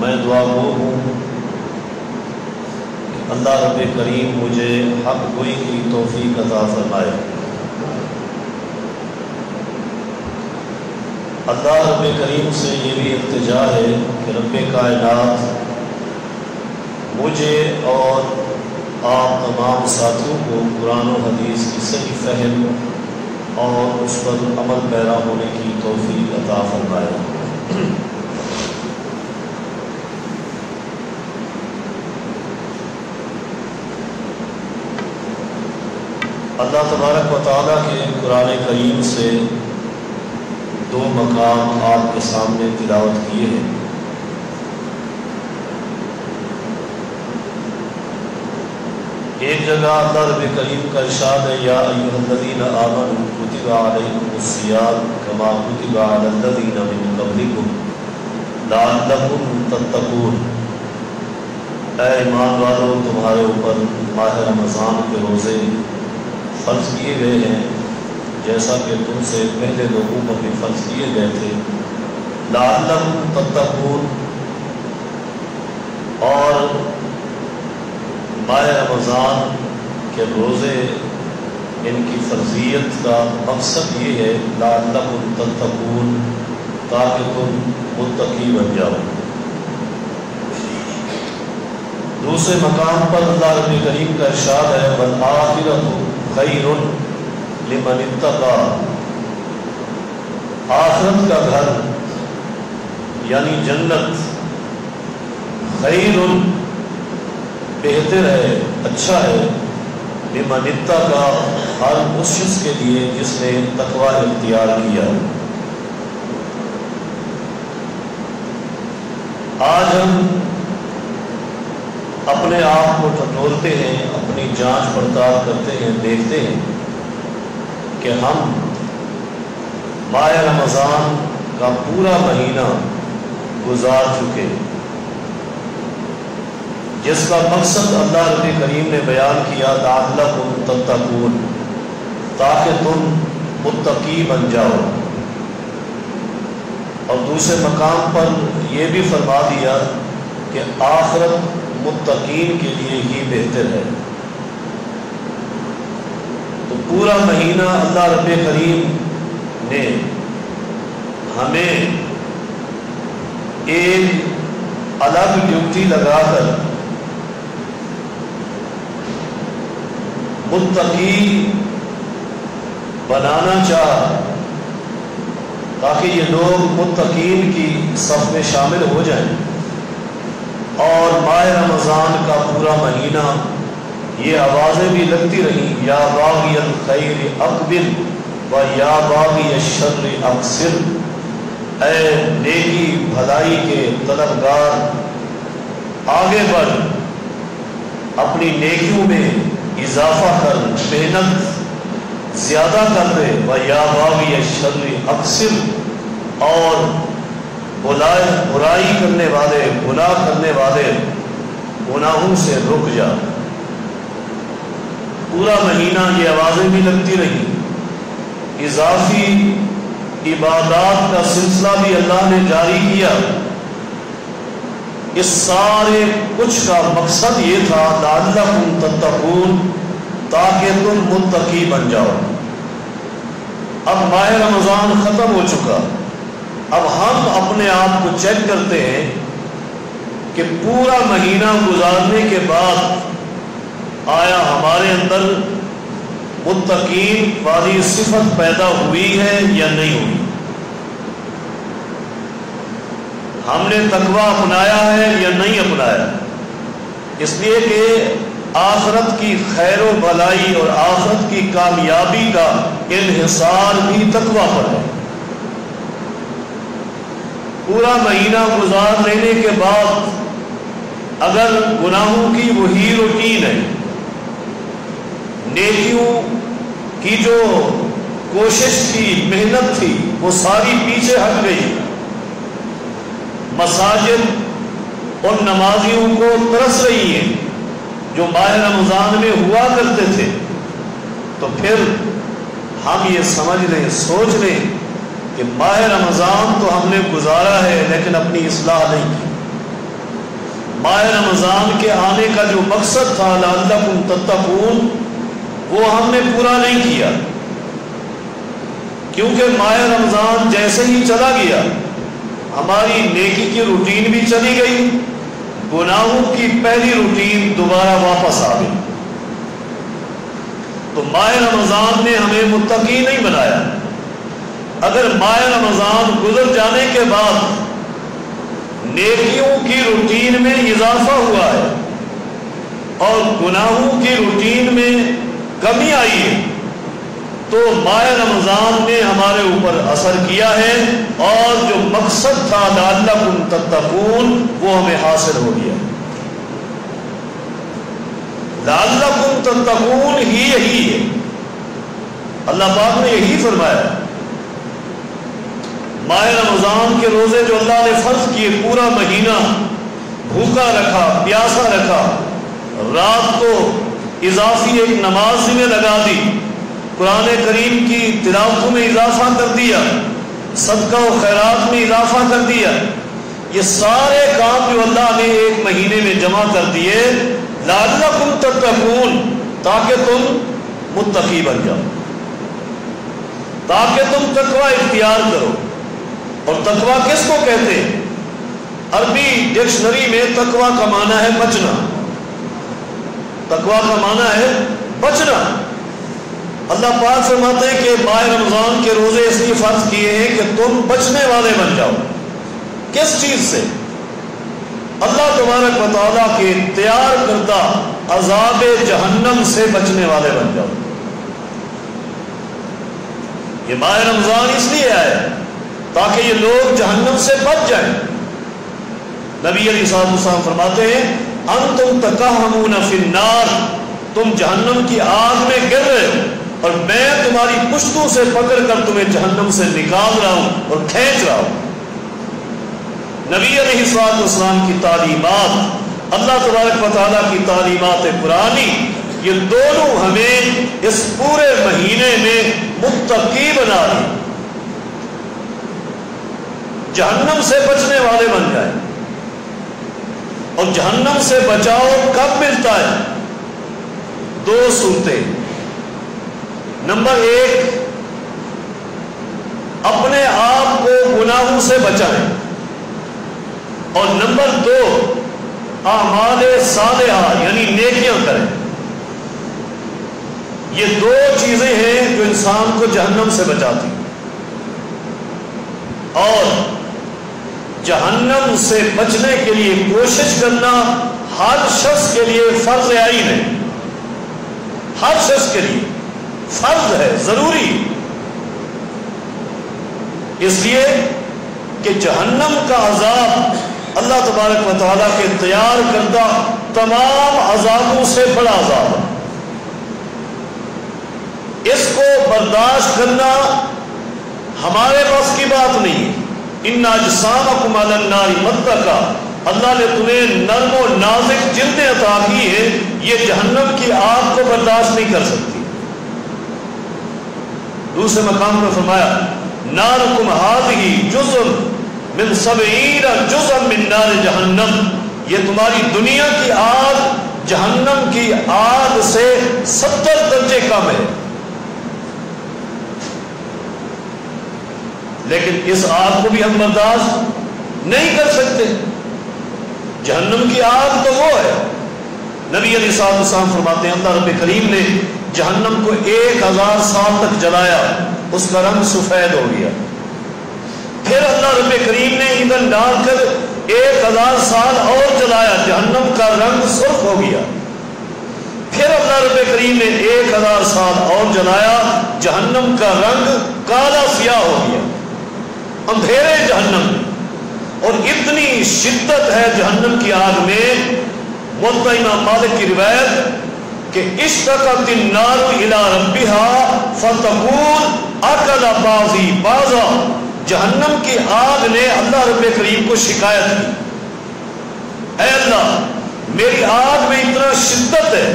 میں دعا گو ہوں کہ اللہ رب کریم مجھے حق گوئی کی توفیق عطا فرمائے۔ اللہ رب کریم سے یہ بھی التجا ہے کہ رب کائنات مجھے اور آپ تمام ساتھیوں کو قرآن و حدیث کی صحیح فہم اور اس پر عمل پیرا ہونے کی توفیق عطا فرمائے۔ اللہ تبارک و تعالیٰ کے قرآن کریم سے دو مقام آپ کے سامنے تلاوت کیے ہیں۔ ایک جگہ اللہ رب کریم کا ارشاد ہے یا ایھا الذین آمنوا کتب علیکم الصیام کما کتب علی الذین من قبلکم لعلکم تتقون۔ اے ایمان والو، تمہارے اوپر ماہ رمضان کے روزے فرض کیے گئے ہیں جیسا کہ تم سے پہلے لوگوں پر بھی فرض کیے گئے تھے۔ لعلکم تتقون، اور ماہ رمضان کے روزے ان کی فرضیت کا مقصد یہ ہے لعلکم تتقون، تاکہ تم متقی بن جاؤ۔ دوسرے مقام پر اللہ رب کریم کا ارشاد ہے والآخرۃ خیر لمن اتقی، آخرت کا گھر یعنی جنت خیر بہتر ہے، اچھا ہے، لمن اتقی ہر اس شخص کے لیے جس نے تقوی اختیار کیا۔ آج ہم اپنے آپ کو ٹٹولتے ہیں، اپنی جانچ پڑتال کرتے ہیں، دیکھتے ہیں کہ ہم ماہ رمضان کا پورا مہینہ گزار چکے، جس کا مقصد اللہ رب کریم نے بیان کیا لعلکم تتقون، تاکہ تم متقی بن جاؤ۔ اور دوسرے مقام پر یہ بھی فرما دیا کہ آخرت متقین کے لیے ہی بہتر ہے۔ تو پورا مہینہ اللہ رب کریم نے ہمیں ایک الگ ڈیوٹی لگا کر متقی بنانا چاہا، تاکہ یہ لوگ متقین کی صف میں شامل ہو جائیں۔ اور ماہ رمضان کا پورا مہینہ یہ آوازیں بھی لگتی رہیں یا باغی الخیر اقبل و یا باغی الشر اقصر، اے نیکی بھلائی کے طلبگار آگے بڑھ، اپنی نیکیوں میں اضافہ کر، محنت زیادہ کر دے، و یا باغی الشر اقصر، اور برائی کرنے والے، گناہ کرنے والے گناہوں سے رک جا۔ پورا مہینہ یہ آوازیں بھی لگتی رہی، اضافی عبادات کا سلسلہ بھی اللہ نے جاری کیا۔ اس سارے کچھ کا مقصد یہ تھا لعلکم تتقون، تاکہ تم متقی بن جاؤ۔ اب ماہ رمضان ختم ہو چکا، اب ہم اپنے آپ کو چیک کرتے ہیں کہ پورا مہینہ گزارنے کے بعد آیا ہمارے اندر متقین والی صفت پیدا ہوئی ہے یا نہیں ہوئی؟ ہم نے تقویٰ اپنایا ہے یا نہیں اپنایا؟ اس لیے کہ آخرت کی خیر و بھلائی اور آخرت کی کامیابی کا انحصار بھی تقویٰ پر ہے۔ پورا مہینہ گزار لینے کے بعد اگر گناہوں کی وہی روٹین ہے، نیکیوں کی جو کوشش تھی، محنت تھی، وہ ساری پیچھے ہٹ گئی، مساجد اور نمازیوں کو ترس رہی ہیں جو ماہ رمضان میں ہوا کرتے تھے، تو پھر ہم یہ سمجھ لیں، سوچ لیں کہ ماہ رمضان تو ہم نے گزارا ہے لیکن اپنی اصلاح نہیں کی۔ ماہ رمضان کے آنے کا جو مقصد تھا لعلکم تتقون وہ ہم نے پورا نہیں کیا، کیونکہ ماہ رمضان جیسے ہی چلا گیا ہماری نیکی کی روٹین بھی چلی گئی، گناہوں کی پہلی روٹین دوبارہ واپس آ گئی۔ تو ماہ رمضان نے ہمیں متقی نہیں بنایا۔ اگر ماہ رمضان گزر جانے کے بعد نیکیوں کی روٹین میں اضافہ ہوا ہے اور گناہوں کی روٹین میں کمی آئی ہے تو ماہ رمضان نے ہمارے اوپر اثر کیا ہے اور جو مقصد تھا لعلکم تتقون وہ ہمیں حاصل ہو گیا۔ لعلکم تتقون ہی یہی ہے، اللہ پاک نے یہی فرمایا۔ ماہ رمضان کے روزے جو اللہ نے فرض کیے، پورا مہینہ بھوکا رکھا، پیاسا رکھا، رات کو اضافی ایک نماز میں لگا دی، قرآن کریم کی تلاوتوں میں اضافہ کر دیا، صدقہ و خیرات میں اضافہ کر دیا، یہ سارے کام جو اللہ نے ایک مہینے میں جمع کر دیے لعلکم تتقون، تاکہ تم متقی بن جاؤ، تاکہ تم تقوی اختیار کرو۔ اور تقوی کس کو کہتے ہیں؟ عربی ڈکشنری میں تقوی کا معنی ہے بچنا، تقوی کا معنی ہے بچنا۔ اللہ پاک فرماتے ہیں کہ ماہ رمضان کے روزے اس لیے فرض کیے ہیں کہ تم بچنے والے بن جاؤ۔ کس چیز سے؟ اللہ تبارک و تعالیٰ کے تیار کردہ عذاب جہنم سے بچنے والے بن جاؤ۔ یہ ماہ رمضان اس لیے آئے تاکہ یہ لوگ جہنم سے بچ جائیں۔ نبی علیہ الصلوۃ والسلام فرماتے ہیں انتم تکہمون فی النار، تم جہنم کی آگ میں گر رہے ہو اور میں تمہاری پشتوں سے پکڑ کر تمہیں جہنم سے نکال رہا ہوں اور کھینچ رہا ہوں۔ نبی علیہ الصلوۃ والسلام کی تعلیمات، اللہ تبارک و تعالیٰ کی تعلیمات قرآنی، یہ دونوں ہمیں اس پورے مہینے میں متقی بنا رہی، جہنم سے بچنے والے بن جائیں۔ اور جہنم سے بچاؤ کب ملتا ہے؟ دو صورتیں۔ نمبر ایک، اپنے آپ کو گناہوں سے بچائیں، اور نمبر دو، اعمال صالحہ یعنی نیکیاں کریں۔ یہ دو چیزیں ہیں جو انسان کو جہنم سے بچاتی ہیں، اور جہنم سے بچنے کے لیے کوشش کرنا ہر شخص کے لیے فرض عین ہے، ہر شخص کے لیے فرض ہے، ضروری، اس لیے کہ جہنم کا عذاب اللہ تبارک و تعالیٰ کے تیار کردہ تمام عذابوں سے بڑا عذاب ہے۔ اس کو برداشت کرنا ہمارے بس کی بات نہیں ہے۔ ان اجسامکم علی النار متقا، اللہ نے تمہیں نرم و نازک جلدیں عطا کی ہیں، یہ جہنم کی آگ کو برداشت نہیں کر سکتی۔ دوسرے مقام پر فرمایا نارکم ہذہ جزء من 70 جزءا من نار جہنم، یہ تمہاری دنیا کی آگ جہنم کی آگ سے 70 درجے کم ہے، لیکن اس آگ کو بھی ہم برداشت نہیں کر سکتے۔ جہنم کی آگ تو وہ ہے، نبی علیہ الصلوۃ والسلام فرماتے ہیں اللہ رب کریم نے جہنم کو 1000 سال تک جلایا، اس کا رنگ سفید ہو گیا، پھر اللہ رب کریم نے ایندھن ڈال کر 1000 سال اور جلایا، جہنم کا رنگ سرخ ہو گیا، پھر اللہ رب کریم نے 1000 سال اور جلایا، جہنم کا رنگ کالا سیاہ ہو گیا، اندھیرے جہنم، اور اتنی شدت ہے جہنم کی آگ میں۔ موطا امام مالک کی روایت کہ اشتقت النار الی ربها فتقول اکل بعضی بعضا، جہنم کی آگ نے اللہ رب کریم کو شکایت کی، اے اللہ میری آگ میں اتنا شدت ہے،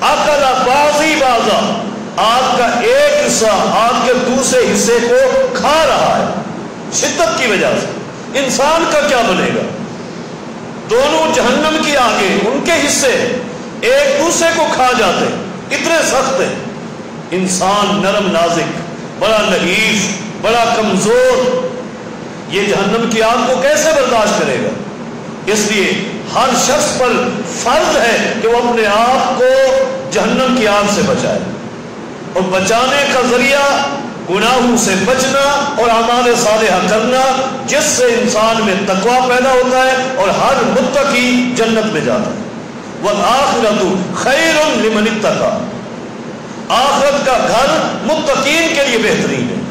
اکل بعضی بعضا، آگ کا ایک حصہ آگ کے دوسرے حصے کو کھا رہا ہے، شدت کی وجہ سے۔ انسان کا کیا بنے گا؟ دونوں جہنم کی آگیں ان کے حصے ایک دوسرے کو کھا جاتے، اتنے سخت ہیں۔ انسان نرم نازک، بڑا لطیف، بڑا کمزور، یہ جہنم کی آگ کو کیسے برداشت کرے گا؟ اس لیے ہر شخص پر فرض ہے کہ وہ اپنے آپ کو جہنم کی آگ سے بچائے، اور بچانے کا ذریعہ گناہوں سے بچنا اور اعمال صالحہ کرنا، جس سے انسان میں تقویٰ پیدا ہوتا ہے اور ہر متقی جنت میں جاتا ہے۔ وَالْآخِرَةُ خَيْرٌ لِمَنِ اتَّقَىٰ، آخرت کا گھر متقین کے لیے بہترین ہے۔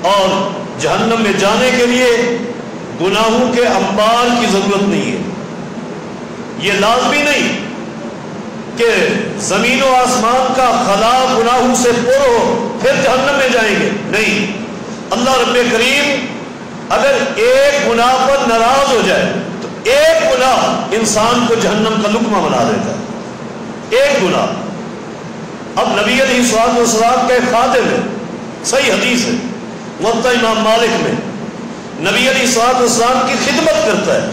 اور جہنم میں جانے کے لیے گناہوں کے انبار کی ضرورت نہیں ہے۔ یہ لازمی نہیں کہ زمین و آسمان کا خلا گناہوں سے پر ہو پھر جہنم میں جائیں گے، نہیں۔ اللہ رب کریم اگر ایک گناہ پر ناراض ہو جائے تو ایک گناہ انسان کو جہنم کا لقمہ بنا دیتا ہے، ایک گناہ۔ اب نبی علیہ الصلوۃ والسلام کے خادم ہے، صحیح حدیث ہے موطا امام مالک میں، نبی علیہ الصلوۃ والسلام کی خدمت کرتا ہے،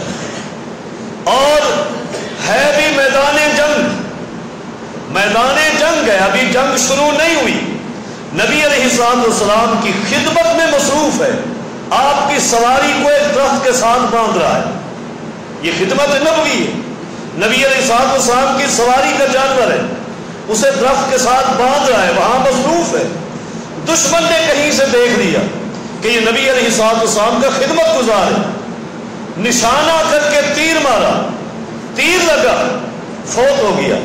اور ہے بھی میدان جنگ، میدان جنگ ہے، ابھی جنگ شروع نہیں ہوئی، نبی علیہ الصلوۃ والسلام کی خدمت میں مصروف ہے، آپ کی سواری کو ایک درخت کے ساتھ باندھ رہا ہے، یہ خدمت نبوی ہے۔ نبی علیہ الصلوۃ والسلام کی سواری کا جانور ہے، اسے درخت کے ساتھ باندھ رہا ہے، وہاں مصروف ہے۔ دشمن نے کہیں سے دیکھ لیا کہ یہ نبی علیہ الصلوۃ والسلام کا خدمت گزار ہے، نشانہ کر کے تیر مارا، تیر لگا، فوت ہو گیا۔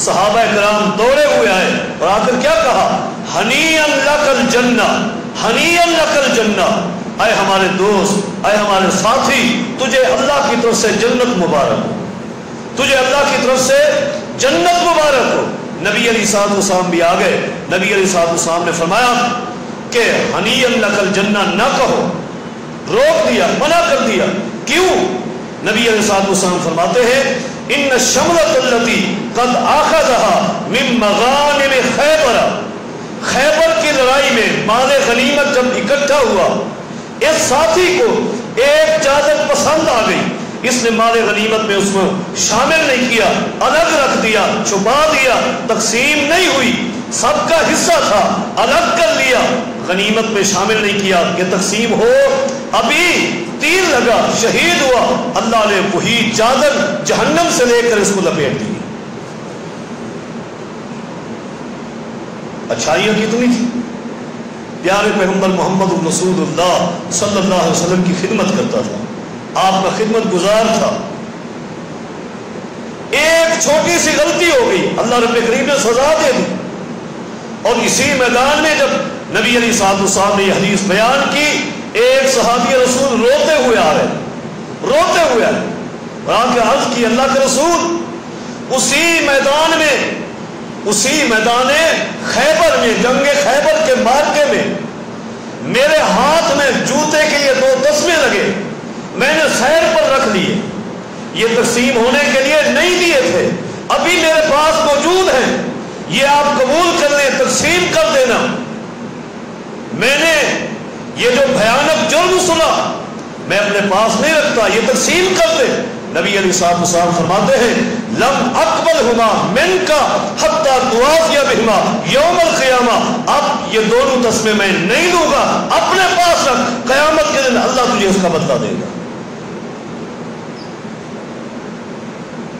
صحابہ کرام دوڑے ہوئے آئے اور آ کر کیا کہا؟ ہنیئا لک الجنہ، ہنیئا لک الجنہ، اے ہمارے دوست، اے ہمارے ساتھی، تجھے اللہ کی طرف سے جنت مبارک ہو، تجھے اللہ کی طرف سے جنت مبارک ہو۔ نبی علیہ الصلوۃ والسلام بھی آ گئے، نبی علیہ الصلوۃ والسلام نے فرمایا کہ ہنیئا لک الجنہ نہ کہو، روک دیا، منع کر دیا۔ کیوں؟ نبی علیہ الصلوۃ والسلام فرماتے ہیں ان الشملۃ التي قد اخذها من مغانم خیبر، خیبر کی لڑائی میں مال غنیمت جب اکٹھا ہوا، اس ساتھی کو ایک چادر پسند آ گئی، اس نے مال غنیمت میں اس کو شامل نہیں کیا، الگ رکھ دیا، چھپا دیا، تقسیم نہیں ہوئی، سب کا حصہ تھا، الگ کر لیا، غنیمت میں شامل نہیں کیا کہ تقسیم ہو۔ ابھی تیر لگا، شہید ہوا، اللہ نے وہی چادر جہنم سے لے کر اس کو لپیٹ دی۔ اچھائیاں کتنی تھی، پیارے پیغمبر محمد رسول اللہ صلی اللہ علیہ وسلم کی خدمت کرتا تھا، آپ کا خدمت گزار تھا۔ ایک چھوٹی سی غلطی ہو گئی، اللہ رب کریم نے سزا دے دی، اور اسی میدان میں جب نبی علیہ الصلوۃ والسلام نے یہ حدیث بیان کی، ایک صحابی رسول روتے ہوئے آ رہے، روتے ہوئے آ رہے، اور آ کے عرض کی اللہ کے رسول، اسی میدان خیبر میں، جنگ خیبر کے مارکے میں میرے ہاتھ میں جوتے کے لیے 2 تسمے لگے، میں نے سیر پر رکھ لیے، یہ تقسیم ہونے کے لیے نہیں دیے تھے، ابھی میرے پاس موجود ہیں، یہ آپ قبول کر لیں، تقسیم کر دینا۔ میں نے یہ جو بھیانک جرم سنا میں اپنے پاس نہیں رکھتا، یہ تقسیم کر دے۔ نبی علیہ الصلوۃ والسلام فرماتے ہیں لم اقبلہما منک حتی توافی بہما یوم القیامہ، اب یہ دونوں تسمے میں نہیں دوں گا، اپنے پاس رکھ، قیامت کے دن اللہ تجھے اس کا بدلہ دے گا۔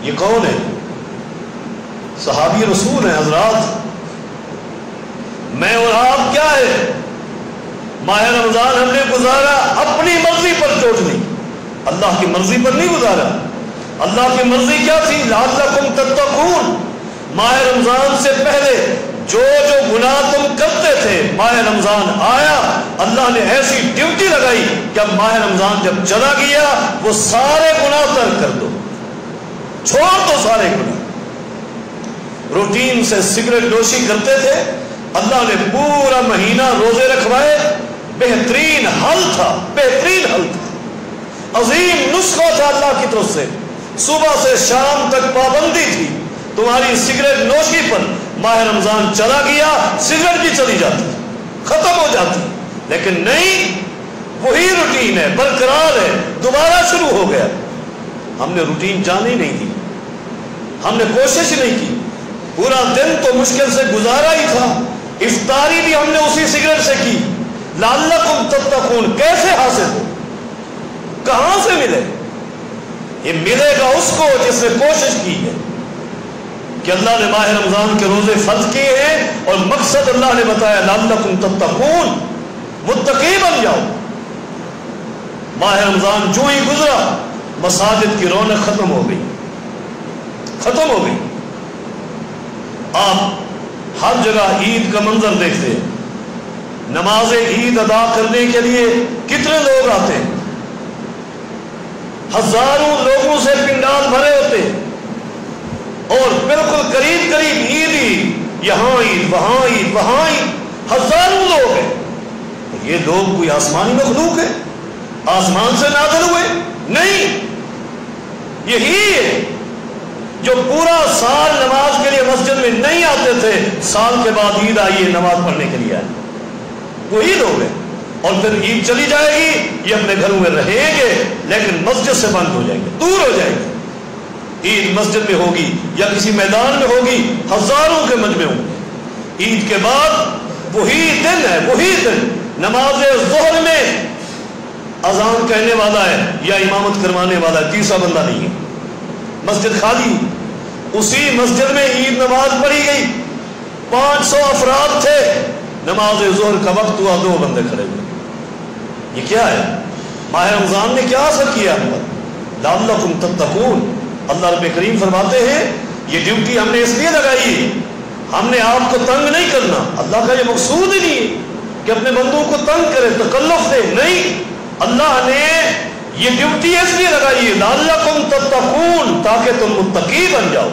یہ کون ہے؟ صحابی رسول ہیں حضرات۔ میں اور آپ کیا ہے؟ ماہ رمضان ہم نے گزارا اپنی مرضی پر چوٹ نہیں، اللہ کی مرضی پر نہیں گزارا۔ اللہ کی مرضی کیا تھی؟ لعلکم تتقون، ماہ رمضان سے پہلے جو گناہ تم کرتے تھے، ماہ رمضان آیا، اللہ نے ایسی ڈیوٹی لگائی کہ اب ماہ رمضان جب چلا گیا وہ سارے گناہ ترک کر دو، چھوڑ دو سارے گناہ۔ روٹین سے سگریٹ نوشی کرتے تھے، اللہ نے پورا مہینہ روزے رکھوائے، بہترین حل تھا، بہترین حل تھا، عظیم نسخہ تھا اللہ کی طرف سے، صبح سے شام تک پابندی تھی تمہاری سگریٹ نوشی پر۔ ماہ رمضان چلا گیا، سگریٹ بھی چلی جاتی، ختم ہو جاتی، لیکن نہیں، وہی روٹین ہے، برقرار ہے، دوبارہ شروع ہو گیا۔ ہم نے روٹین جانے نہیں دی، ہم نے کوشش نہیں کی، پورا دن تو مشکل سے گزارا ہی تھا، افطاری بھی ہم نے اسی سگریٹ سے کی۔ لعلکم تتقون کیسے حاصل ہو، کہاں سے ملے؟ یہ ملے گا اس کو جس نے کوشش کی ہے کہ اللہ نے ماہ رمضان کے روزے فرض کیے ہیں اور مقصد اللہ نے بتایا لعلکم تتقون، متقی بن جاؤ۔ ماہ رمضان جو ہی گزرا مساجد کی رونق ختم ہو گئی، ختم ہو گئی۔ آپ ہر جگہ عید کا منظر دیکھتے ہیں، نماز عید ادا کرنے کے لیے کتنے لوگ آتے ہیں، ہزاروں لوگوں سے پنڈال بھرے ہوتے ہیں، اور بالکل قریب قریب عید ہی، یہاں عید وہاں عید وہاں عید، ہزاروں لوگ ہیں۔ یہ لوگ کوئی آسمانی مخلوق ہے؟ آسمان سے نازل ہوئے؟ نہیں، یہی ہے جو پورا سال نماز کے لیے مسجد میں نہیں آتے تھے، سال کے بعد عید آئی ہے نماز پڑھنے کے لیے آئے، وہی لوگ ہیں۔ اور پھر عید چلی جائے گی، یہ اپنے گھروں میں رہیں گے لیکن مسجد سے بند ہو جائیں گے، دور ہو جائیں گے۔ عید مسجد میں ہوگی یا کسی میدان میں ہوگی، ہزاروں کے مجمع ہوں گے۔ عید کے بعد وہی دن ہے، وہی دن نماز ظہر میں اذان کہنے والا ہے یا امامت کروانے والا ہے، تیسرا بندہ نہیں ہے، مسجد خالی۔ اسی مسجد میں عید نماز پڑھی گئی، 500 افراد تھے، نماز ظہر کا وقت ہوا، 2 بندے کھڑے ہوئے۔ یہ کیا ہے؟ ماہ رمضان نے کیا اثر کیا ہم پر؟ لعلکم تتقون۔ اللہ رب کریم فرماتے ہیں یہ ڈیوٹی ہم نے اس لیے لگائی ہے، ہم نے آپ کو تنگ نہیں کرنا، اللہ کا یہ مقصود ہی نہیں ہے کہ اپنے بندوں کو تنگ کرے، تکلف دے، نہیں، اللہ نے یہ ڈیوٹی اس لیے لگائی ہے لعلکم تتقون، تاکہ تم متقی بن جاؤ۔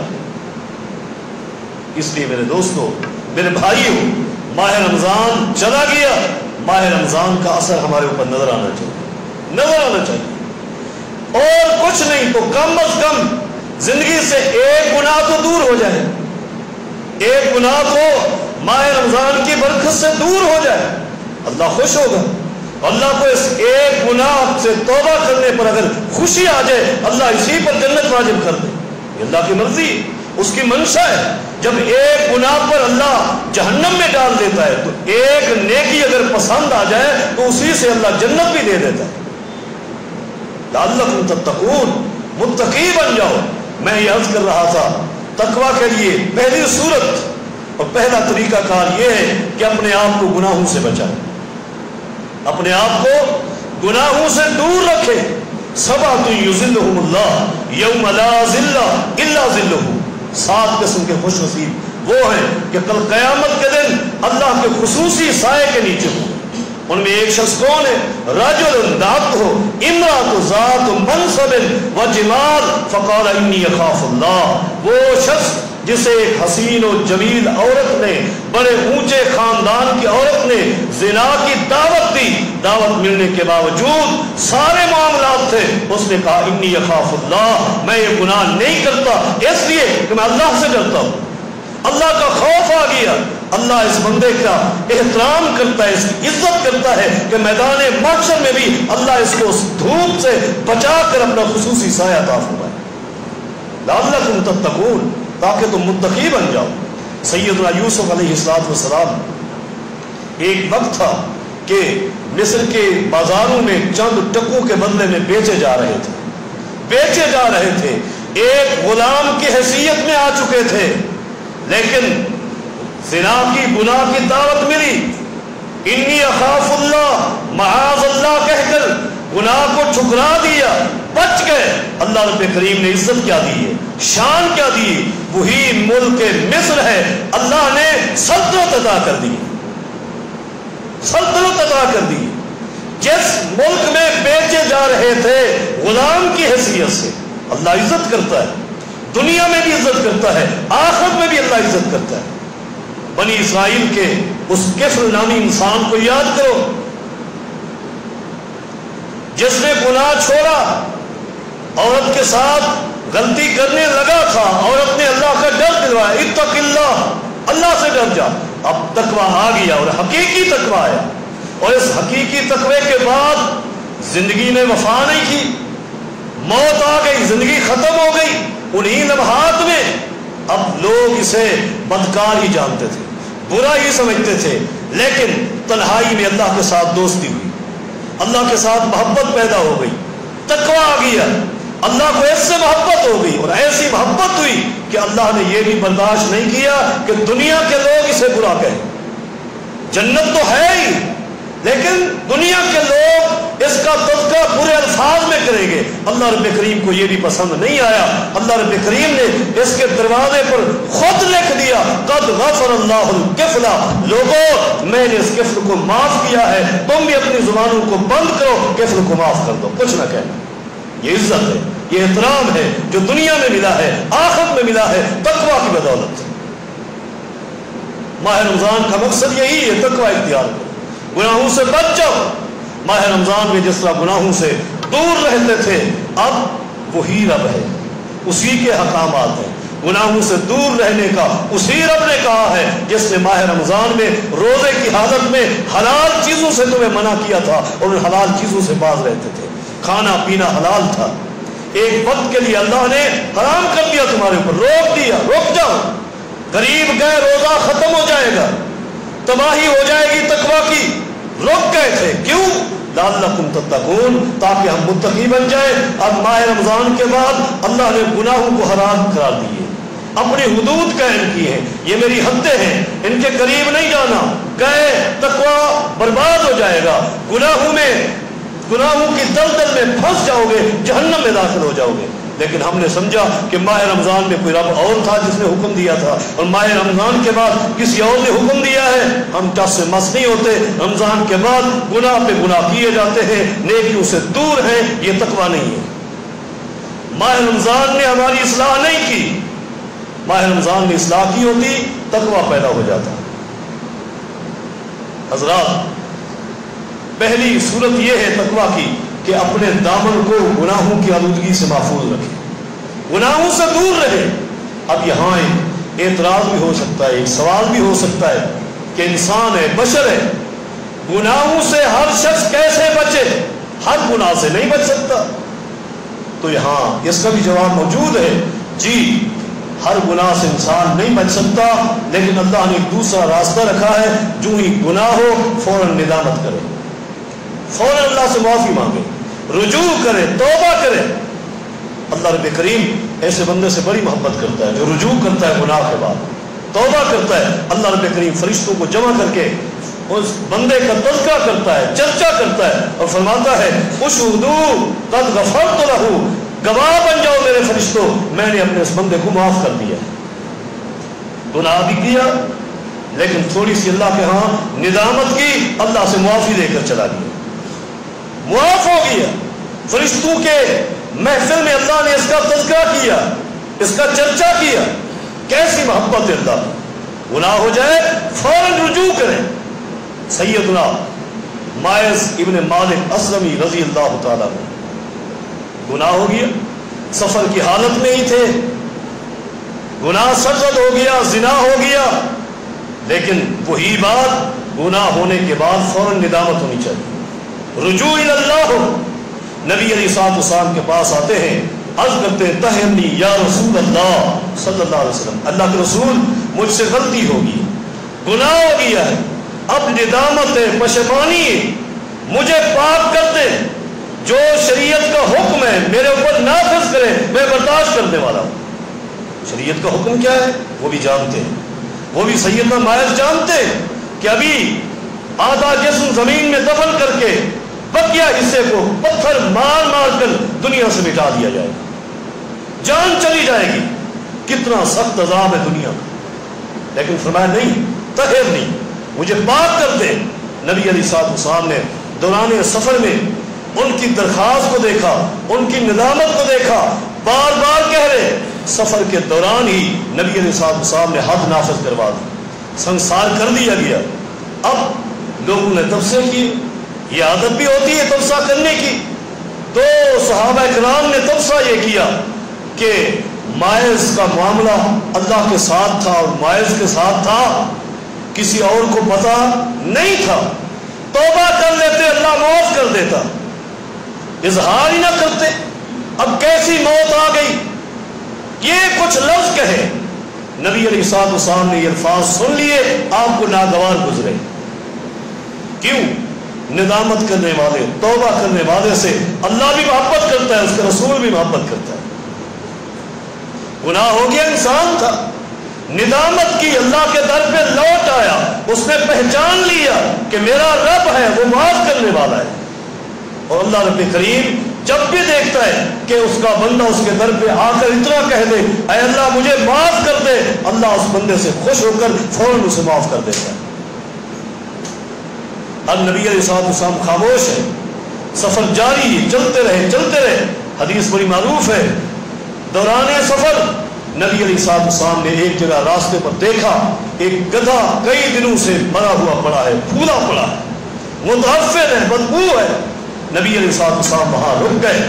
اس لیے میرے دوستو، میرے بھائیوں، ماہ رمضان چلا گیا، ماہ رمضان کا اثر ہمارے اوپر نظر آنا چاہیے، نظر آنا چاہیے، اور کچھ نہیں تو کم از کم زندگی سے ایک گناہ تو دور ہو جائے، ایک گناہ تو ماہ رمضان کی برکت سے دور ہو جائے، اللہ خوش ہوگا۔ اللہ کو اس ایک گناہ سے توبہ کرنے پر اگر خوشی آ جائے، اللہ اسی پر جنت واجب کر دے، یہ اللہ کی مرضی، اس کی منشا ہے۔ جب ایک گناہ پر اللہ جہنم میں ڈال دیتا ہے تو ایک نیکی اگر پسند آ جائے تو اسی سے اللہ جنت بھی دے دیتا ہے۔ لعلکم تتقون، متقی بن جاؤ۔ میں یہ عرض کر رہا تھا، تقویٰ کے لیے پہلی صورت اور پہلا طریقہ کار یہ ہے کہ اپنے آپ کو گناہوں سے بچائیں، اپنے آپ کو گناہوں سے دور رکھیں۔ سبعۃ یظلھم اللہ یوم لا ظل الا ظلہ، 7 قسم کے خوش نصیب وہ ہیں کہ کل قیامت کے دن اللہ کے خصوصی سائے کے نیچے ہوں۔ ان میں ایک شخص کون ہے؟ رجل دعته امرأة ذات منصب وجمال فقال انی اخاف اللہ، وہ شخص جسے ایک حسین و جمیل عورت نے، بڑے اونچے خاندان کی عورت نے زنا کی دعوت دی، دعوت ملنے کے باوجود سارے معاملات تھے، اس نے کہا انی اخاف اللہ، میں یہ گناہ نہیں کرتا اس لیے کہ میں اللہ سے ڈرتا ہوں۔ اللہ کا خوف آ گیا، اللہ اس بندے کا احترام کرتا ہے، اس کی عزت کرتا ہے کہ میدان محشر میں بھی اللہ اس کو اس دھوپ سے بچا کر اپنا خصوصی سایہ عطا فرمائے۔ لعلکم تتقون، تاکہ تم متقی بن جاؤ۔ سیدنا یوسف علیہ السلام، ایک وقت تھا کہ مصر کے بازاروں میں چند ٹکوں کے بدلے میں بیچے جا رہے تھے، بیچے جا رہے تھے، ایک غلام کی حیثیت میں آ چکے تھے، لیکن زنا کی گناہ کی دعوت ملی، انی اخاف اللہ، معاذ اللہ کہہ کر گناہ کو ٹھکرا دیا، بچ گئے۔ اللہ رب کریم نے عزت کیا دی ہے، شان کیا دی ہے، وہی ملک مصر ہے، اللہ نے سلطنت عطا کر دی، سلطنت عطا کر دی۔ جس ملک میں بیچے جا رہے تھے غلام کی حیثیت سے، اللہ عزت کرتا ہے، دنیا میں بھی عزت کرتا ہے، آخرت میں بھی اللہ عزت کرتا ہے۔ بنی اسرائیل کے اس کفر نامی انسان کو یاد کرو جس نے گناہ چھوڑا، عورت کے ساتھ غلطی کرنے لگا تھا، عورت نے اللہ کا ڈر دلوایا، اتق اللہ، اللہ سے ڈر جا۔ اب تقویٰ آ گیا اور حقیقی تقویٰ ہے، اور اس حقیقی تقوی کے بعد زندگی نے وفا نہیں کی، موت آ گئی، زندگی ختم ہو گئی انہی لمحات میں۔ اب لوگ اسے بدکار ہی جانتے تھے، برا ہی سمجھتے تھے، لیکن تنہائی میں اللہ کے ساتھ دوستی ہوئی، اللہ کے ساتھ محبت پیدا ہو گئی، تقوی آ گیا، اللہ کو اس سے محبت ہو گئی، اور ایسی محبت ہوئی کہ اللہ نے یہ بھی برداشت نہیں کیا کہ دنیا کے لوگ اسے برا کہیں۔ جنت تو ہے ہی، لیکن دنیا کے لوگ اس کا تذکرہ برے الفاظ میں کریں گے، اللہ رب کریم کو یہ بھی پسند نہیں آیا۔ اللہ رب کریم نے اس کے دروازے پر خود لکھ دیا قد غفر اللہ الکفل، لوگوں میں نے اس کفل کو معاف کیا ہے، تم بھی اپنی زبانوں کو بند کرو، کفل کو معاف کر دو، کچھ نہ کہنا۔ یہ عزت ہے، یہ احترام ہے جو دنیا میں ملا ہے، آخرت میں ملا ہے تقوی کی بدولت۔ ماہ رمضان کا مقصد یہی ہے، تقوی اختیار کرو، گناہوں سے بچ جاؤ۔ ماہ رمضان میں جس طرح گناہوں سے دور رہتے تھے، اب وہی رب ہے، اسی کے احکامات ہیں، گناہوں سے دور رہنے کا اسی رب نے کہا ہے جس نے ماہ رمضان میں روزے کی حالت میں حلال چیزوں سے تمہیں منع کیا تھا اور ان حلال چیزوں سے باز رہتے تھے، کھانا پینا حلال تھا، ایک وقت کے لیے اللہ نے حرام کر دیا تمہارے اوپر، روک دیا، رک جاؤ، قریب گئے روزہ ختم ہو جائے گا، تباہی ہو جائے گی تقوی کی، رک گئے تھے، کیوں؟ لعلکم تتقون، تاکہ ہم متقی بن جائیں۔ اب ماہ رمضان کے بعد اللہ نے گناہوں کو حرام قرار دیے، اپنی حدود قائم کی ہیں، یہ میری حدیں ہیں، ان کے قریب نہیں جانا، گئے تقوی برباد ہو جائے گا، گناہوں کی دلدل میں پھنس جاؤ گے، جہنم میں داخل ہو جاؤ گے۔ لیکن ہم نے سمجھا کہ ماہ رمضان میں کوئی رب اور تھا جس نے حکم دیا تھا، اور ماہ رمضان کے بعد کسی اور نے حکم دیا ہے، ہم ٹس سے مس نہیں ہوتے، رمضان کے بعد گناہ پہ گناہ کیے جاتے ہیں، نیکیوں سے دور ہیں، یہ تقوی نہیں ہے۔ ماہ رمضان نے ہماری اصلاح نہیں کی، ماہ رمضان نے اصلاح کی ہوتی تقوی پیدا ہو جاتا۔ حضرات، پہلی صورت یہ ہے تقوی کی کہ اپنے دامن کو گناہوں کی آلودگی سے محفوظ رکھے، گناہوں سے دور رہے۔ اب یہاں ایک اعتراض بھی ہو سکتا ہے، ایک سوال بھی ہو سکتا ہے کہ انسان ہے، بشر ہے، گناہوں سے ہر شخص کیسے بچے؟ ہر گناہ سے نہیں بچ سکتا۔ تو یہاں اس کا بھی جواب موجود ہے، جی ہر گناہ سے انسان نہیں بچ سکتا، لیکن اللہ نے ایک دوسرا راستہ رکھا ہے، جو ہی گناہ ہو فوراً ندامت کرے، فوراً اللہ سے معافی مانگے، رجوع کرے، توبہ کرے۔ اللہ رب کریم ایسے بندے سے بڑی محبت کرتا ہے جو رجوع کرتا ہے گناہ کے بعد، توبہ کرتا ہے۔ اللہ رب کریم فرشتوں کو جمع کر کے اس بندے کا تذکرہ کرتا ہے، چرچا کرتا ہے، اور فرماتا ہے اشہدوا قد غفرت لہ، گواہ بن جاؤ میرے فرشتوں، میں نے اپنے اس بندے کو معاف کر دیا۔ گناہ بھی کیا، لیکن تھوڑی سی اللہ کے ہاں ندامت کی، اللہ سے معافی لے کر چلا گیا، معاف ہو گیا۔ فرشتوں کے محفل میں اللہ نے اس کا تذکرہ کیا، اس کا چرچا کیا، کیسی محبت ہے اللہ۔ گناہ ہو جائے فوراً رجوع کریں۔ سیدنا ماعز ابن مالک اسلمی رضی اللہ تعالیٰ عنہ، گناہ ہو گیا، سفر کی حالت میں ہی تھے، گناہ سرزد ہو گیا، زنا ہو گیا، لیکن وہی بات گناہ ہونے کے بعد فوراً ندامت ہونی چاہیے، رجوع اللہ۔ نبی علیہ الصلوۃ والسلام کے پاس آتے ہیں، عرض کرتے ہیں طہرنی یا رسول اللہ صلی اللہ علیہ وسلم، اللہ کے رسول مجھ سے غلطی ہوگی، گناہ ہو گیا ہے، اب ندامت ہے، پشیمانی ہے، مجھے پاک کر دے، جو شریعت کا حکم ہے میرے اوپر نافذ کرے، میں برداشت کرنے والا ہوں۔ شریعت کا حکم کیا ہے وہ بھی جانتے ہیں، وہ بھی سیدنا ماعز جانتے ہیں کہ ابھی آدھا جسم زمین میں دفن کر کے بقیہ حصے کو پتھر مار مار کر دنیا سے مٹا دیا جائے گا، جان چلی جائے گی، کتنا سخت عذاب ہے دنیا کا۔ لیکن فرمایا نہیں، طہر نہیں، مجھے پاک کر دے۔ نبی علیہ الصلوۃ والسلام نے دوران سفر میں ان کی درخواست کو دیکھا، ان کی ندامت کو دیکھا، بار بار کہہ رہے، سفر کے دوران ہی نبی علیہ الصلوۃ والسلام نے حد نافذ کروا دی، سنسار کر دیا گیا۔ اب لوگوں نے تبصرے کی، یہ عادت بھی ہوتی ہے تبصرہ کرنے کی، تو صحابہ کرام نے تبصرہ یہ کیا کہ ماعز کا معاملہ اللہ کے ساتھ تھا اور ماعز کے ساتھ تھا، کسی اور کو پتہ نہیں تھا، توبہ کر لیتے اللہ معاف کر دیتا، اظہار ہی نہ کرتے۔ اب کیسی موت آ گئی، یہ کچھ لفظ کہے، نبی علیہ الصلوۃ والسلام نے یہ الفاظ سن لیے، آپ کو ناگوار گزرے۔ کیوں؟ ندامت کرنے والے، توبہ کرنے والے سے اللہ بھی محبت کرتا ہے، اس کا رسول بھی محبت کرتا ہے۔ گناہ ہو گیا، انسان تھا، ندامت کی، اللہ کے در پہ لوٹ آیا، اس نے پہچان لیا کہ میرا رب ہے، وہ معاف کرنے والا ہے۔ اور اللہ رب کریم جب بھی دیکھتا ہے کہ اس کا بندہ اس کے در پہ آ کر اتنا کہہ دے اے اللہ مجھے معاف کر دے، اللہ اس بندے سے خوش ہو کر فوراً اسے معاف کر دیتا ہے۔ اب نبی علیہ الصلوۃ والسلام خاموش ہے، سفر جاری ہے، چلتے رہے۔ حدیث بڑی معروف ہے، دوران سفر نبی علیہ الصلوۃ والسلام نے ایک جگہ راستے پر دیکھا ایک گدھا کئی دنوں سے مرا ہوا پڑا ہے، پھولا پڑا ہے، متعفن ہے، بدبو ہے۔ نبی علیہ الصلوۃ والسلام وہاں رک گئے۔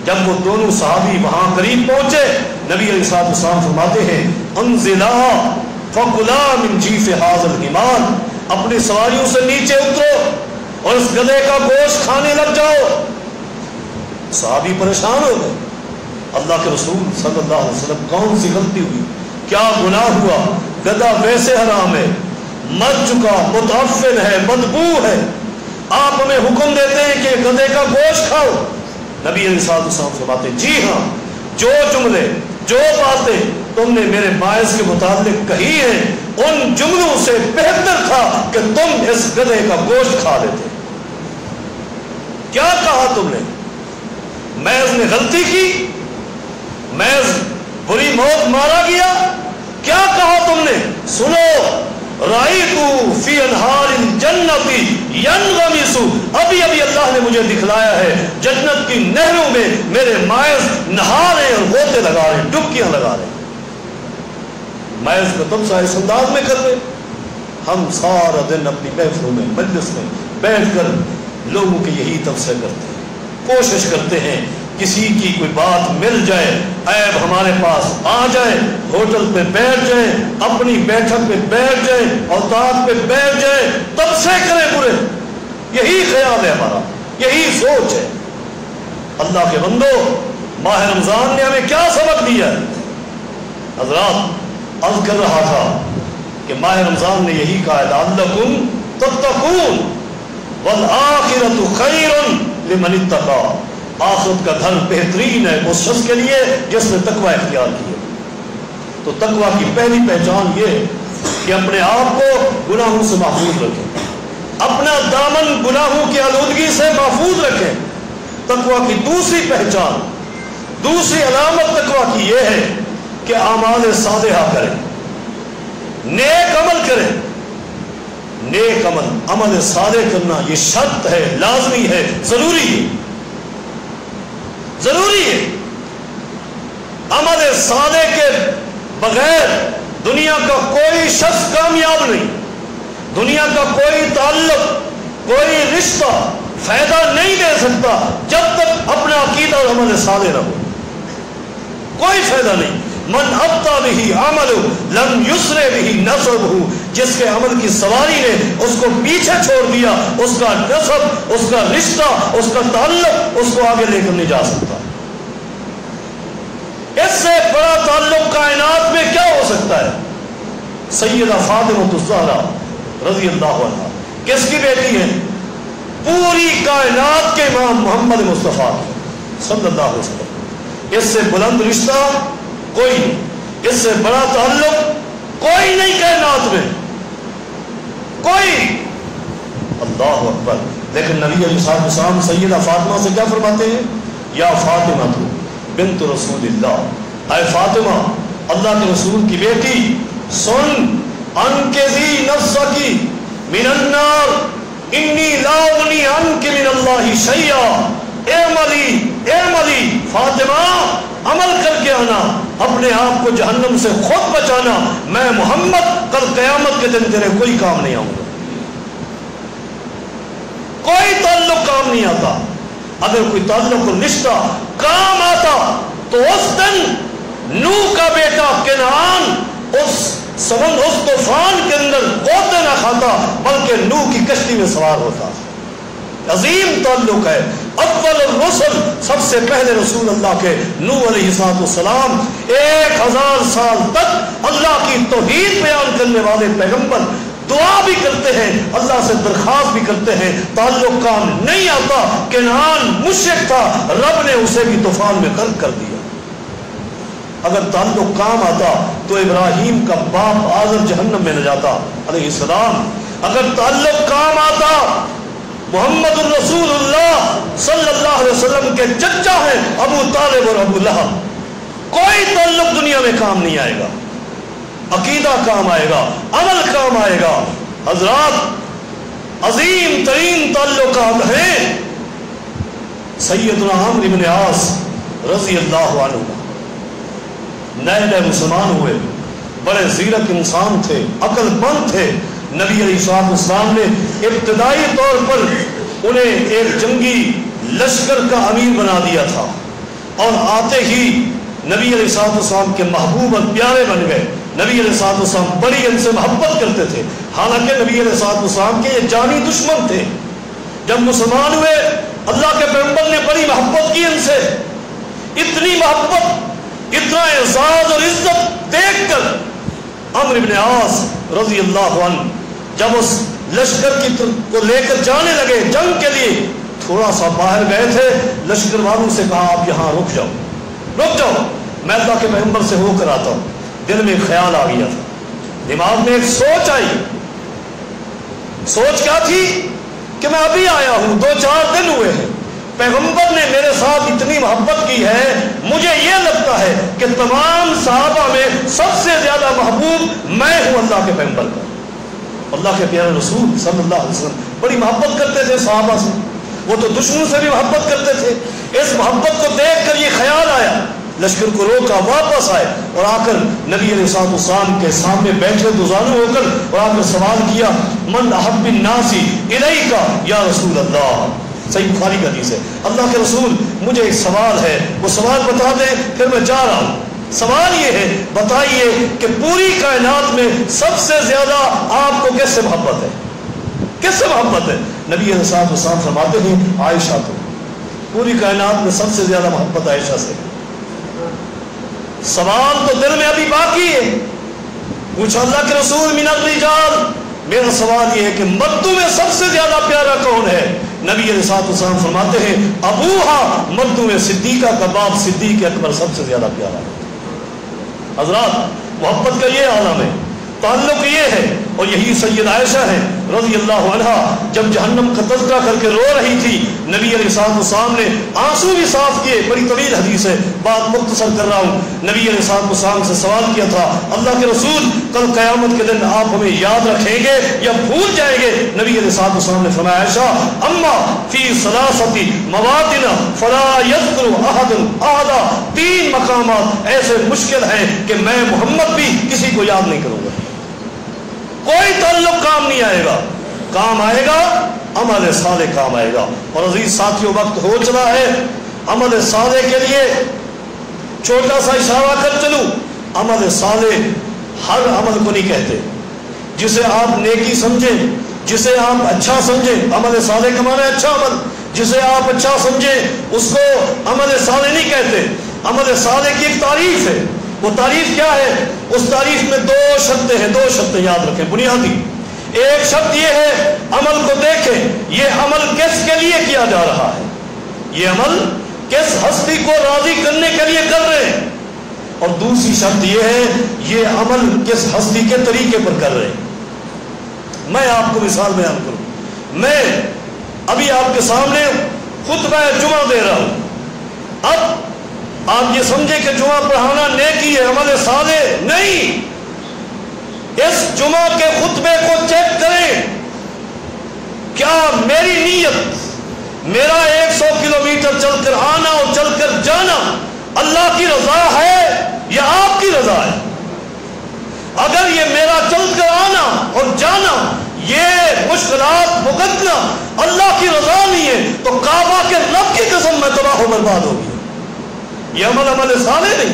جب وہ دونوں صحابی وہاں قریب پہنچے، نبی علیہ الصلوۃ والسلام فرماتے ہیں انزلا فکلا من جیف ھذا الحمار، اپنی سواریوں سے نیچے اترو اور اس گدھے کا گوشت کھانے لگ جاؤ۔ صحابی پریشان ہو گئے، اللہ کے رسول صلی اللہ علیہ وسلم کون سی غلطی ہوئی، کیا گناہ ہوا؟ گدھا ویسے حرام ہے، مر چکا، متعفن ہے، بدبو ہے، آپ ہمیں حکم دیتے ہیں کہ گدھے کا گوشت کھاؤ۔ نبی علیہ الصلوۃ والسلام فرماتے ہیں جی ہاں، جو جملے جو باتیں تم نے میرے باعث کے متعلق کہی ہیں ان جملوں سے بہتر تھا کہ تم اس گدھے کا گوشت کھا لیتے۔ کیا کہا تم نے؟ محض نے غلطی کی، محض بری موت مارا گیا، کیا کہا تم نے؟ سنو، رأیتو فی انہار الجنت ینغمس، ابھی اللہ نے مجھے دکھلایا ہے جنت کی نہروں میں میرے ماعز نہا رہے اور غوطے لگا رہے، ڈبکیاں لگا رہے۔ ماعز کو تم اس انداز میں کر رہے، ہم سارا دن اپنی محفلوں میں مجلس میں بیٹھ کر لوگوں کے یہی تبصرے کرتے ہیں، کوشش کرتے ہیں کسی کی کوئی بات مل جائے، عیب ہمارے پاس آ جائے، ہوٹل پہ بیٹھ جائیں، اپنی بیٹھک پہ بیٹھ جائیں، اوتاد پہ بیٹھ جائیں، تبصرے کریں برے۔ یہی خیال ہے ہمارا، یہی سوچ ہے۔ اللہ کے بندو، ماہ رمضان نے ہمیں کیا سبق دیا ہے؟ حضرات عرض کر رہا تھا کہ ماہ رمضان نے یہی کہا لعلکم تتقون والآخرۃ خیر لمن اتقی، آخرت کا گھر بہترین ہے اس شخص کے لیے جس نے تقوی اختیار کی ہے۔ تو تقوی کی پہلی پہچان یہ کہ اپنے آپ کو گناہوں سے محفوظ رکھیں، اپنا دامن گناہوں کی آلودگی سے محفوظ رکھیں۔ تقوی کی دوسری پہچان، دوسری علامت تقوی کی یہ ہے کہ اعمال صالحہ کریں، نیک عمل کریں۔ نیک عمل صالح کرنا یہ شرط ہے، لازمی ہے، ضروری ہے، ضروری ہے۔ عمل صالح کے بغیر دنیا کا کوئی شخص کامیاب نہیں، دنیا کا کوئی تعلق، کوئی رشتہ فائدہ نہیں دے سکتا جب تک اپنا عقیدہ اور عمل صالح نہ ہو، کوئی فائدہ نہیں۔ من ابطا به عمل لم یسرع به نسبہ، جس کے عمل کی سواری نے اس کو پیچھے چھوڑ دیا، اس کا نسب، اس کا رشتہ، اس کا تعلق اس کو آگے لے کر نہیں جا سکتا۔ اس سے بڑا تعلق کائنات میں کیا ہو سکتا ہے؟ سیدہ فاطمہ الزہرا رضی اللہ عنہا کس کی بیٹی ہے؟ پوری کائنات کے امام محمد مصطفیٰ صلی اللہ علیہ وسلم۔ اس سے بلند رشتہ کوئی نہیں، اس سے بڑا تعلق کوئی نہیں کائنات میں، کوئی۔ اللہ اکبر۔ لیکن نبی علیہ الصلوۃ والسلام سیدہ فاطمہ سے کیا فرماتے ہیں؟ یا فاطمہ بنت رسول اللہ، اے فاطمہ اللہ کے رسول کی بیٹی، سن انقذی نفسکی من النار انی لا اغنی عنک من اللہ شیئا، اعملی فاطمہ، عمل کر کے آنا، اپنے آپ کو جہنم سے خود بچانا، میں محمد کل قیامت کے دن تیرے کوئی کام نہیں آؤں گا، کوئی تعلق کام نہیں آتا۔ اگر کوئی تعلق اور رشتہ کام آتا تو اس دن نوح کا بیٹا کنعان اس طوفان کے اندر غوطے نہ کھاتا بلکہ نوح کی کشتی میں سوار ہوتا۔ عظیم تعلق ہے. اول الرسل، سب سے پہلے رسول اللہ کے نوح علیہ السلام 1000 سال تک اللہ کی توحید بیان کرنے والے پیغمبر دعا بھی کرتے ہیں، اللہ سے درخواست بھی کرتے ہیں. تعلق کام نہیں آتا. کنعان مشرک تھا، رب نے اسے بھی طوفان میں غرق کر دیا. اگر تعلق کام آتا تو ابراہیم کا باپ آزر جہنم میں نہ جاتا علیہ السلام. اگر تعلق کام آتا، محمد الرسول اللہ صلی اللہ علیہ وسلم کے چچا ہیں ابو طالب اور ابو لہب. کوئی تعلق دنیا میں کام نہیں آئے گا. عقیدہ کام آئے گا، عمل کام آئے گا. حضرات، عظیم ترین تعلقات ہیں. سیدنا عمرو بن عاص رضی اللہ عنہ نئے نئے مسلمان ہوئے، بڑے زیرک انسان تھے، عقل مند تھے. نبی علیہ السلام نے ابتدائی طور پر انہیں ایک جنگی لشکر کا امیر بنا دیا تھا، اور آتے ہی نبی علیہ السلام کے محبوب اور پیارے بن گئے. نبی علیہ السلام بڑی ان سے محبت کرتے تھے، حالانکہ نبی علیہ السلام کے یہ جانی دشمن تھے. جب مسلمان ہوئے، اللہ کے پیغمبر نے بڑی محبت کی ان سے. اتنی محبت، اتنا اعزاز اور عزت دیکھ کر عمرو بن عاص رضی اللہ عنہ جب اس لشکر کو لے کر جانے لگے جنگ کے لیے، تھوڑا سا باہر گئے تھے، لشکر والوں سے کہا آپ یہاں رک جاؤ، رک جاؤ، میں اللہ کے پیغمبر سے ہو کر آتا ہوں. دل میں خیال آ گیا تھا، دماغ میں ایک سوچ آئی. سوچ کیا تھی کہ میں ابھی آیا ہوں، 2-4 دن ہوئے ہیں، پیغمبر نے میرے ساتھ اتنی محبت کی ہے، مجھے یہ لگتا ہے کہ تمام صحابہ میں سب سے زیادہ محبوب میں ہوں اللہ کے پیغمبر کا. اللہ کے پیارے رسول صلی اللہ علیہ وسلم بڑی محبت کرتے تھے صحابہ سے، وہ تو دشمنوں سے بھی محبت کرتے تھے. اس محبت کو دیکھ کر یہ خیال آیا، لشکر کو روکا، واپس آئے اور آ کر نبی علیہ السلام کے سامنے بیٹھے دوزانو ہو کر، اور آ کر سوال کیا، من احب الناس الیک یا رسول اللہ. صحیح بخاری کا حدیث ہے. اللہ کے رسول مجھے ایک سوال ہے، وہ سوال بتا دیں پھر میں جا رہا ہوں. سوال یہ ہے، بتائیے کہ پوری کائنات میں سب سے زیادہ آپ کو کس سے محبت ہے؟ کس سے محبت ہے؟ نبی علیہ السلام فرماتے ہیں عائشہ کو. پوری کائنات میں سب سے زیادہ محبت عائشہ سے. سوال تو دل میں ابھی باقی ہے. پوچھا اللہ کے رسول من الرجال، میرا سوال یہ ہے کہ مردوں میں سب سے زیادہ پیارا کون ہے؟ نبی علیہ السلام فرماتے ہیں ابوہا، مردوں میں صدیقہ کا باپ صدیق اکبر سب سے زیادہ پیارا ہے. حضرات، محبت کا یہ عالم ہے، تعلق یہ ہے. اور یہی سید عائشہ ہے رضی اللہ عنہا جب جہنم کا تذکرہ کر کے رو رہی تھی، نبی علیہ السلام نے آنسو بھی صاف کیے. بڑی طویل حدیث ہے، بات مختصر کر رہا ہوں. نبی علیہ السلام سے سوال کیا تھا، اللہ کے رسول کل قیامت کے دن آپ ہمیں یاد رکھیں گے یا بھول جائیں گے؟ نبی علیہ السلام نے فرمایا عائشہ اما فی ثلاثۃ مواطن فلا یذکر احد احد، 3 مقامات ایسے مشکل ہیں کہ میں محمد بھی کسی کو یاد نہیں کروں گا. کوئی تعلق کام نہیں آئے گا. کام آئے گا عمل صالح کام آئے گا. اور عزیز ساتھیوں، وقت ہو چلا ہے. عمل صالح کے لیے چھوٹا سا اشارہ کر چلوں. عمل صالح ہر عمل کو نہیں کہتے. جسے آپ نیکی سمجھیں، جسے آپ اچھا سمجھیں، عمل صالح کا معنی ہے اچھا عمل. جسے آپ اچھا سمجھیں اس کو عمل صالح نہیں کہتے. عمل صالح کی ایک تعریف ہے. وہ تعریف کیا ہے؟ اس تعریف میں 2 شرطیں ہیں. 2 شرطیں یاد رکھیں بنیادی. ایک شرط یہ ہے عمل کو دیکھیں، یہ عمل کس کے لیے کیا جا رہا ہے، یہ عمل کس ہستی کو راضی کرنے کے لیے کر رہے ہیں. اور دوسری شرط یہ ہے یہ عمل کس ہستی کے طریقے پر کر رہے ہیں. میں آپ کو مثال بیان کروں. میں ابھی آپ کے سامنے خطبہ جمعہ دے رہا ہوں. اب آپ یہ سمجھے کہ جمعہ پڑھانا نیکی ہے، عمل صالح نہیں. اس جمعہ کے خطبے کو چیک کریں، کیا میری نیت، میرا 100 کلومیٹر چل کر آنا اور چل کر جانا اللہ کی رضا ہے یا آپ کی رضا ہے؟ اگر یہ میرا چل کر آنا اور جانا یہ مشکلات مقدمہ اللہ کی رضا نہیں ہے تو کعبہ کے رب کی قسم میں تباہ و برباد ہوگی. یہ عمل صالح نہیں.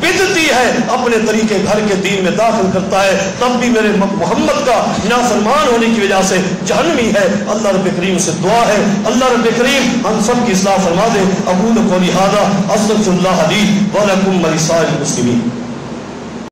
بدعتی ہے, اپنے طریقے گھر کے دین میں داخل کرتا ہے, تب بھی میرے محمد کا نافرمان ہونے کی وجہ سے جہنمی ہے. اللہ رب کریم سے دعا ہے, اللہ رب کریم ہم سب کی اصلاح فرما دے. اقول قولی ھذا استغفر اللہ لی ولکم ولسائر المسلمین.